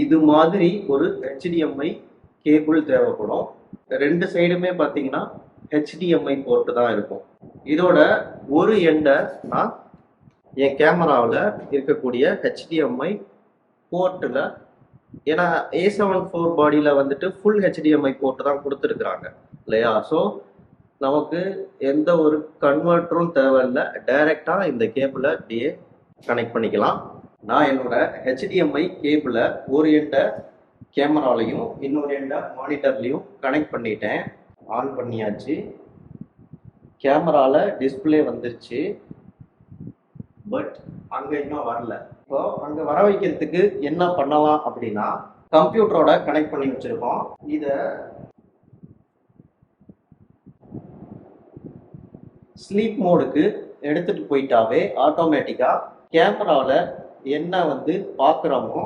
இது மாதிரி ஒரு HDMI கேபிள் தேவைப்படும். ரெண்டு சைடுமே பார்த்தீங்கன்னா HDMI போர்ட்டு தான் இருக்கும். இதோட ஒரு எண்டை நான் என் கேமராவில் இருக்கக்கூடிய HDMI போர்ட்டில், ஏன்னா A74 பாடியில் வந்துட்டு ஃபுல் HDMI போர்ட்டு தான் கொடுத்துருக்குறாங்க இல்லையா? ஸோ நமக்கு எந்த ஒரு கன்வெர்ட்டரும் தேவையில்லை, டைரெக்டாக இந்த கேபிளை அப்படியே கனெக்ட் பண்ணிக்கலாம். நான் என்னோட HDMI கேபிளை ஒரு எண்டை கேமராலையும் இன்னொரு எண்டை மானிட்டர்லையும் கனெக்ட் பண்ணிட்டேன். ஆன் பண்ணியாச்சு. கேமராவில் டிஸ்பிளே வந்துருச்சு, பட் அங்கே இன்னும் வரல. இப்போ அங்கே வர வைக்கிறதுக்கு என்ன பண்ணலாம் அப்படின்னா, கம்ப்யூட்டரோட கனெக்ட் பண்ணி வச்சுருக்கோம். இதை ஸ்லீப் மோடுக்கு எடுத்துகிட்டு போயிட்டாவே ஆட்டோமேட்டிக்காக கேமராவில் என்ன வந்து பார்க்குறோமோ